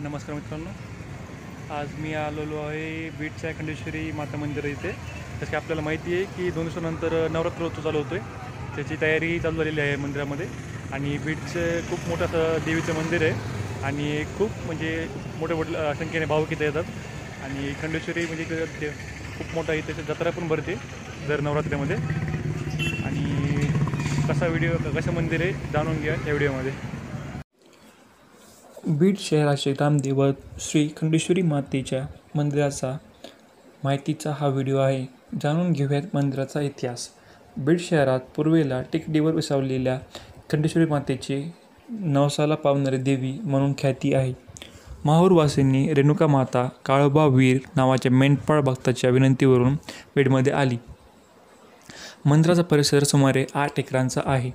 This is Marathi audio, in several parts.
नमस्कार मित्रांनो, आज मी आलेलो आहे बीडच्या खंडेश्वरी माता मंदिर इथे. जसं की आपल्याला माहिती आहे की 2 दिवसानंतर नवरात्रोत्सव चालू होतो आहे. त्याची तयारी चालू झालेली आहे मंदिरामध्ये. आणि बीडचं खूप मोठं असं देवीचं मंदिर आहे आणि खूप म्हणजे मोठ्या संख्येने भाविक इथे येतात. आणि खंडेश्वरी म्हणजे खूप मोठा इथे जत्रा पण भरते दर नवरात्रीमध्ये. आणि कसं मंदिर आहे जाणून घ्या या व्हिडिओमध्ये. बीड शहराचे ग्रामदैवत श्री खंडेश्वरी मातेच्या मंदिराचा माहितीचा हा व्हिडिओ आहे. जाणून घेऊयात मंदिराचा इतिहास. बीड शहरात पूर्वेला टेकडीवर विसावलेल्या खंडेश्वरी मातेची नवसाला पावणारी देवी म्हणून ख्याती आहे. माहूरवासींनी रेणुका माता काळोबा वीर नावाच्या मेंढपाळ भक्ताच्या विनंतीवरून बीडमध्ये आली. मंदिराचा परिसर सुमारे 8 एकरांचा आहे.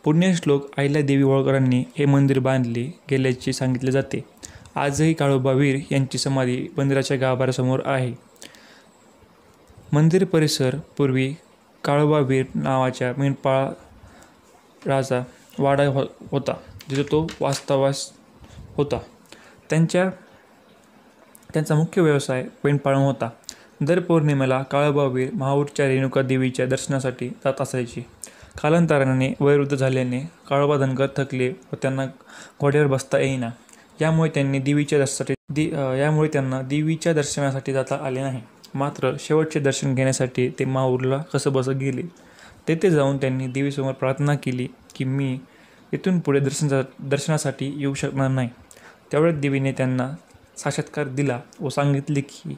पुण्यश्लोक अहिल्यादेवी होळकरांनी हे मंदिर बांधले गेल्याचे सांगितले जाते. आजही काळोबा वीर यांची समाधी मंदिराच्या गाभाऱ्यासमोर आहे. मंदिर परिसर पूर्वी काळोबा वीर नावाच्या मेंढपाळ राजा वाडा होता, जिथे तो वास्तव्यास होता. त्यांचा मुख्य व्यवसाय मेंढपाळन होता. दर पौर्णिमेला काळोबा वीर माहूरच्या रेणुका देवीच्या दर्शनासाठी जात असायचे. कालांतराने वयोवृद्ध झाल्याने काळोबा धनगर थकले व त्यांना घोड्यावर बसता येईना. यामुळे त्यांना देवीच्या दर्शनासाठी जाता आले नाही. मात्र शेवटचे दर्शन घेण्यासाठी ते माहूरला कसंबसं गेले. तेथे जाऊन त्यांनी देवीसमोर प्रार्थना केली की मी इथून पुढे दर्शनासाठी येऊ शकणार नाही. तेवढ्यात देवीने त्यांना साक्षात्कार दिला व सांगितले की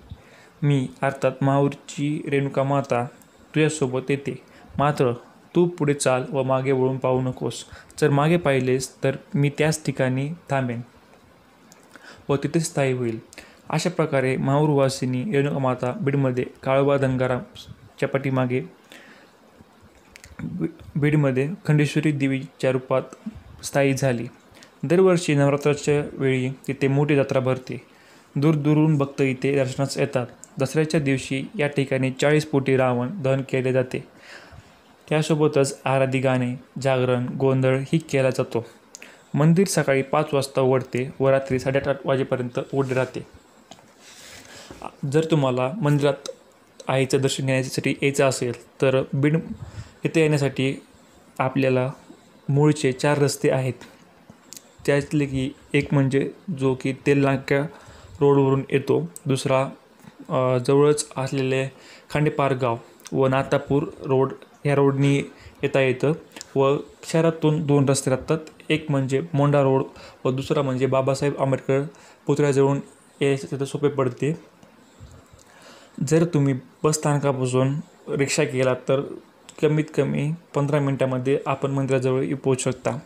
मी अर्थात माहूरची रेणुका माता तुझ्यासोबत येते. मात्र तू पुढे चाल व मागे वळून पाहू नकोस. जर मागे पाहिलेस तर मी त्याच ठिकाणी थांबेन व तिथे स्थायी होईल. अशा प्रकारे माहूरवासींनी रेणुका माता बीडमध्ये काळोबा धनगराच्या पाठीमागे बीडमध्ये खंडेश्वरी देवीच्या रूपात स्थायी झाली. दरवर्षी नवरात्राच्या वेळी तिथे मोठी जत्रा भरते. दूरदूरून भक्त इथे दर्शनास येतात. दसऱ्याच्या दिवशी या ठिकाणी 40 पोटी रावण दहन केले जाते. त्यासोबतच आराधी गाणे, जागरण, गोंधळ ही केला जातो. मंदिर सकाळी 5 वाजता उघडते व रात्री 8:30 वाजेपर्यंत उघडे राहते. जर तुम्हाला मंदिरात आईचं दर्शन घेण्यासाठी यायचं असेल तर बीड इथे येण्यासाठी आपल्याला मूळचे 4 रस्ते आहेत. त्यातले की एक म्हणजे जो की तेलनाका रोडवरून येतो. दुसरा जवळच असलेले खांडेपार गाव व नातापूर रोड ह्या रोडनी येता येतं. व शहरातून 2 रस्ते राहतात. एक म्हणजे मोंडा रोड व दुसरा म्हणजे बाबासाहेब आंबेडकर पुतळ्याजवळून यायचं तिथं सोपे पडते. जर तुम्ही बस स्थानकापासून रिक्षा केला तर कमीत कमी 15 मिनिटामध्ये आपण मंदिराजवळ पोहोचू शकता.